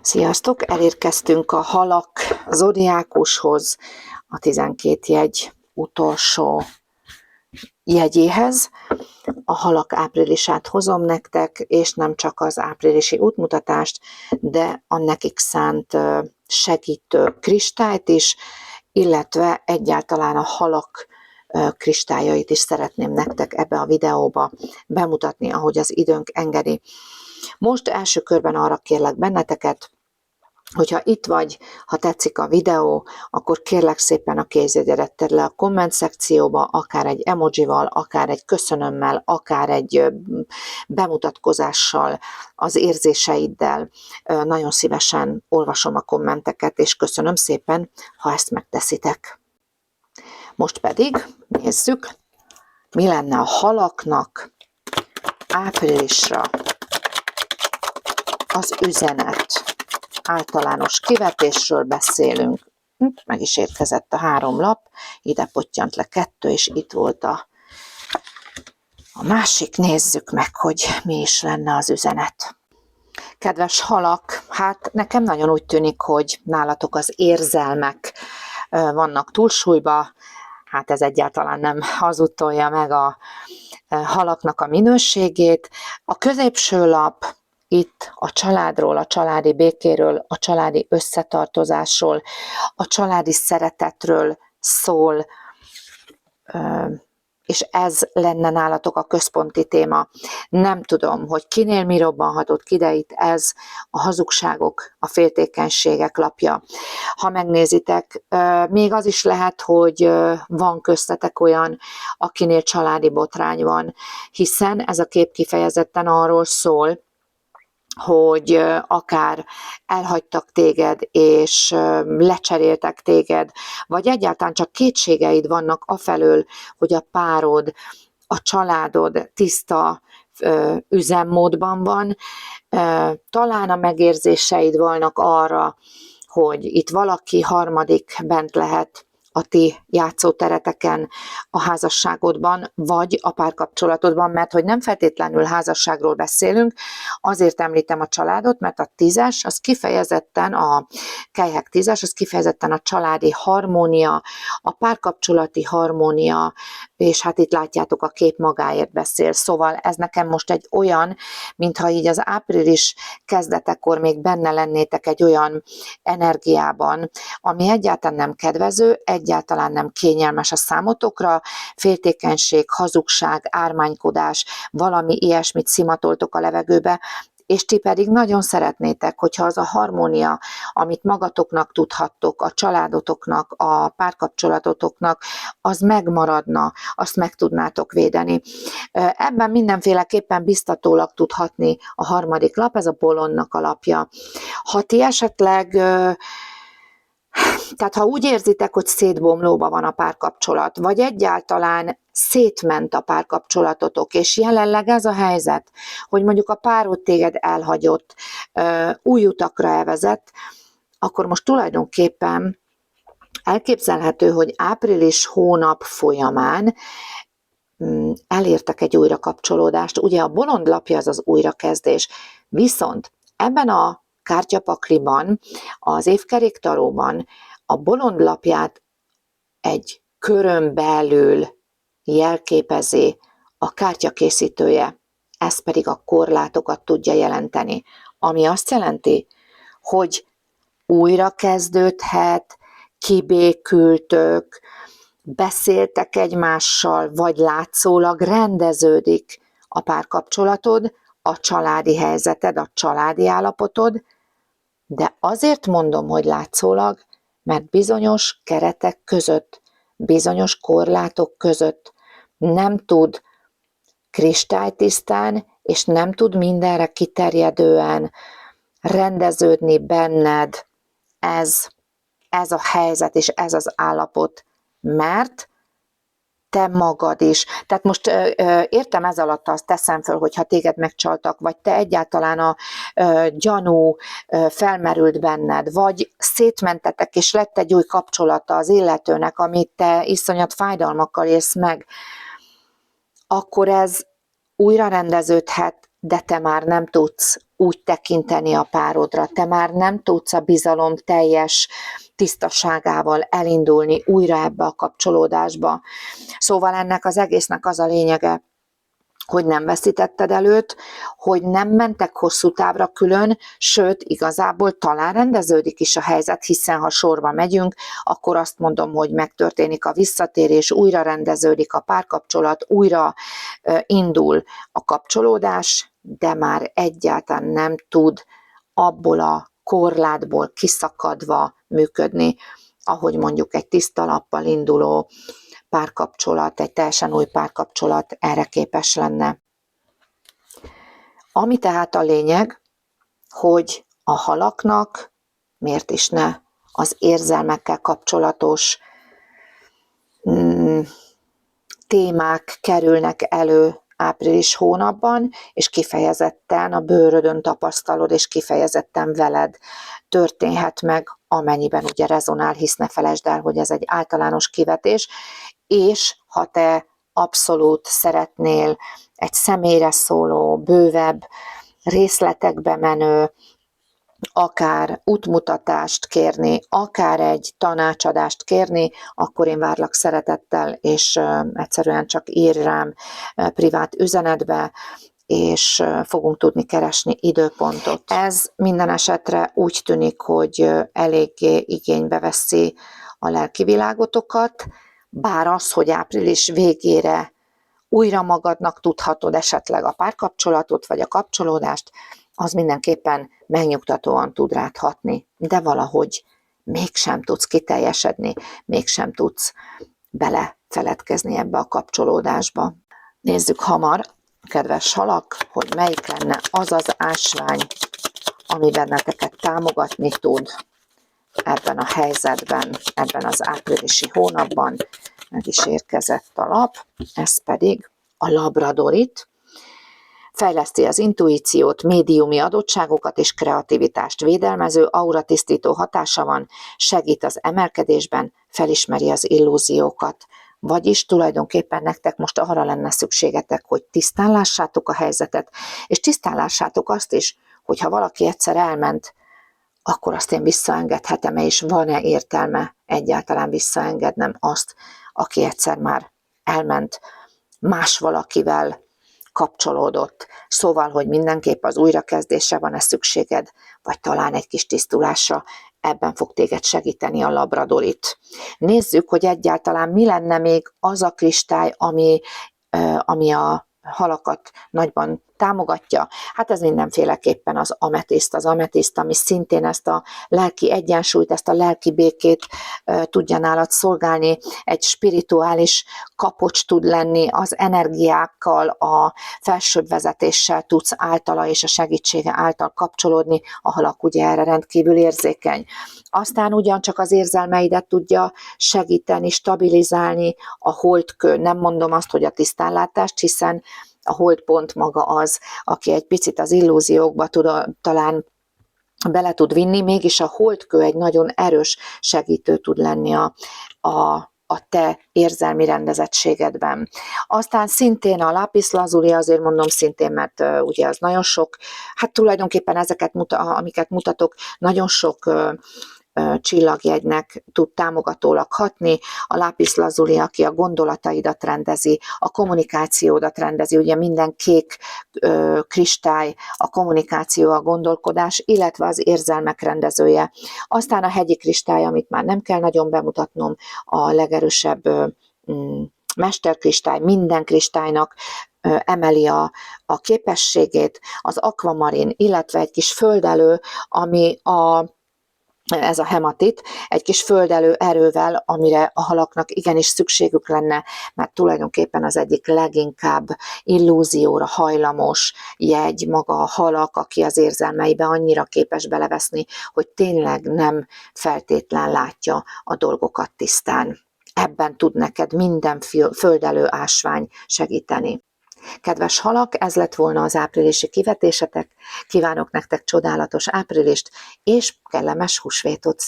Sziasztok! Elérkeztünk a halak zodiákushoz, a 12 jegy utolsó jegyéhez. A halak áprilisát hozom nektek, és nem csak az áprilisi útmutatást, de a nekik szánt segítő kristályt is, illetve egyáltalán a halak kristályait is szeretném nektek ebbe a videóba bemutatni, ahogy az időnk engedi. Most első körben arra kérlek benneteket, hogyha itt vagy, ha tetszik a videó, akkor kérlek szépen a kézjegyedet tedd le a komment szekcióba, akár egy emojival, akár egy köszönömmel, akár egy bemutatkozással, az érzéseiddel. Nagyon szívesen olvasom a kommenteket, és köszönöm szépen, ha ezt megteszitek. Most pedig nézzük, mi lenne a halaknak áprilisra az üzenet. Általános kivetésről beszélünk. Meg is érkezett a 3 lap, ide pottyant le 2, és itt volt a másik. Nézzük meg, hogy mi is lenne az üzenet. Kedves halak, hát nekem nagyon úgy tűnik, hogy nálatok az érzelmek vannak túlsúlyba, hát ez egyáltalán nem hazudtolja meg a halaknak a minőségét. A középső lap itt a családról, a családi békéről, a családi összetartozásról, a családi szeretetről szól, és ez lenne nálatok a központi téma. Nem tudom, hogy kinél mi robbanhatott ki, de itt ez a hazugságok, a féltékenységek lapja. Ha megnézitek, még az is lehet, hogy van köztetek olyan, akinél családi botrány van, hiszen ez a kép kifejezetten arról szól, hogy akár elhagytak téged, és lecseréltek téged, vagy egyáltalán csak kétségeid vannak afelől, hogy a párod, a családod tiszta üzemmódban van. Talán a megérzéseid vannak arra, hogy itt valaki harmadik bent lehet a ti játszótereteken, a házasságodban, vagy a párkapcsolatodban, mert hogy nem feltétlenül házasságról beszélünk, azért említem a családot, mert a 10-es, az kifejezetten a kelyhek 10-es, az kifejezetten a családi harmónia, a párkapcsolati harmónia, és hát itt látjátok, a kép magáért beszél. Szóval ez nekem most egy olyan, mintha így az április kezdetekor még benne lennétek egy olyan energiában, ami egyáltalán nem kedvező, egyáltalán nem kényelmes a számotokra, féltékenység, hazugság, ármánykodás, valami ilyesmit szimatoltok a levegőbe, és ti pedig nagyon szeretnétek, hogyha az a harmónia, amit magatoknak tudhattok, a családotoknak, a párkapcsolatotoknak, az megmaradna, azt meg tudnátok védeni. Ebben mindenféleképpen biztatólag tud hatni a harmadik lap, ez a bolondnak a lapja. Ha ti esetleg tehát ha úgy érzitek, hogy szétbomlóba van a párkapcsolat, vagy egyáltalán szétment a párkapcsolatotok, és jelenleg ez a helyzet, hogy mondjuk a párod téged elhagyott, új utakra elvezet, akkor most tulajdonképpen elképzelhető, hogy április hónap folyamán elértek egy újrakapcsolódást. Ugye a bolond lapja az az újrakezdés, viszont ebben a kártyapakliban, az évkeréktaróban a bolond lapját egy körön belül jelképezi a kártyakészítője, ez pedig a korlátokat tudja jelenteni, ami azt jelenti, hogy újra kezdődhet, kibékültök, beszéltek egymással, vagy látszólag rendeződik a párkapcsolatod, a családi helyzeted, a családi állapotod, de azért mondom, hogy látszólag, mert bizonyos keretek között, bizonyos korlátok között nem tud kristálytisztán, és nem tud mindenre kiterjedően rendeződni benned ez a helyzet és ez az állapot, mert te magad is. Tehát most értem ez alatt, azt teszem föl, hogy ha téged megcsaltak, vagy te egyáltalán a gyanú felmerült benned, vagy szétmentetek, és lett egy új kapcsolata az illetőnek, amit te iszonyat fájdalmakkal élsz meg, akkor ez újra rendeződhet, de te már nem tudsz úgy tekinteni a párodra, te már nem tudsz a bizalom teljes tisztaságával elindulni újra ebbe a kapcsolódásba. Szóval ennek az egésznek az a lényege, hogy nem veszítetted előtt, hogy nem mentek hosszú távra külön, sőt, igazából talán rendeződik is a helyzet, hiszen ha sorba megyünk, akkor azt mondom, hogy megtörténik a visszatérés, újra rendeződik a párkapcsolat, újra indul a kapcsolódás, de már egyáltalán nem tud abból a korlátból kiszakadva működni, ahogy mondjuk egy tiszta lappal induló párkapcsolat, egy teljesen új párkapcsolat erre képes lenne. Ami tehát a lényeg, hogy a halaknak, miért is ne, az érzelmekkel kapcsolatos témák kerülnek elő április hónapban, és kifejezetten a bőrödön tapasztalod, és kifejezetten veled történhet meg, amennyiben ugye rezonál, hisz ne felejtsd el, hogy ez egy általános kivetés, és ha te abszolút szeretnél egy személyre szóló, bővebb, részletekbe menő, akár útmutatást kérni, akár egy tanácsadást kérni, akkor én várlak szeretettel, és egyszerűen csak írj rám privát üzenetbe, és fogunk tudni keresni időpontot. Ez minden esetre úgy tűnik, hogy eléggé igénybe veszi a lelki világotokat, bár az, hogy április végére újra magadnak tudhatod esetleg a párkapcsolatot, vagy a kapcsolódást, az mindenképpen megnyugtatóan tud rád hatni, de valahogy mégsem tudsz kiteljesedni, mégsem tudsz belefeledkezni ebbe a kapcsolódásba. Nézzük hamar, kedves halak, hogy melyik lenne az az ásvány, ami benneteket támogatni tud ebben a helyzetben, ebben az áprilisi hónapban. Meg is érkezett a lap, ez pedig a labradorit. Fejleszti az intuíciót, médiumi adottságokat és kreativitást, védelmező, auratisztító hatása van, segít az emelkedésben, felismeri az illúziókat. Vagyis tulajdonképpen nektek most arra lenne szükségetek, hogy tisztán lássátok a helyzetet, és tisztán lássátok azt is, hogy ha valaki egyszer elment, akkor azt én visszaengedhetem-e, és van-e értelme egyáltalán visszaengednem azt, aki egyszer már elment, más valakivel kapcsolódott. Szóval, hogy mindenképp az újrakezdésre van-e szükséged, vagy talán egy kis tisztulásra, ebben fog téged segíteni a labradorit. Nézzük, hogy egyáltalán mi lenne még az a kristály, ami a halakat nagyban támogatja. Hát ez mindenféleképpen az ametiszt, ami szintén ezt a lelki egyensúlyt, ezt a lelki békét tudja nálad szolgálni, egy spirituális kapocs tud lenni, az energiákkal, a felsőbb vezetéssel tudsz általa és a segítsége által kapcsolódni, a halak ugye erre rendkívül érzékeny. Aztán ugyancsak az érzelmeidet tudja segíteni, stabilizálni a holdkő. Nem mondom azt, hogy a tisztánlátást, hiszen a holdpont maga az, aki egy picit az illúziókba talán bele tud vinni, mégis a holdkő egy nagyon erős segítő tud lenni a te érzelmi rendezettségedben. Aztán szintén a lápis lazuli, azért mondom szintén, mert ugye az nagyon sok, hát tulajdonképpen ezeket, amiket mutatok, nagyon sok csillagjegynek tud támogatólag hatni, a lápis lazuli, aki a gondolataidat rendezi, a kommunikációdat rendezi, ugye minden kék kristály a kommunikáció, a gondolkodás, illetve az érzelmek rendezője. Aztán a hegyi kristály, amit már nem kell nagyon bemutatnom, a legerősebb mesterkristály, minden kristálynak emeli a képességét, az akvamarin, illetve egy kis földelő, ami ez a hematit, egy kis földelő erővel, amire a halaknak igenis szükségük lenne, mert tulajdonképpen az egyik leginkább illúzióra hajlamos jegy maga a halak, aki az érzelmeibe annyira képes beleveszni, hogy tényleg nem feltétlen látja a dolgokat tisztán. Ebben tud neked minden földelő ásvány segíteni. Kedves halak, ez lett volna az áprilisi kivetésetek. Kívánok nektek csodálatos áprilist és kellemes húsvétot!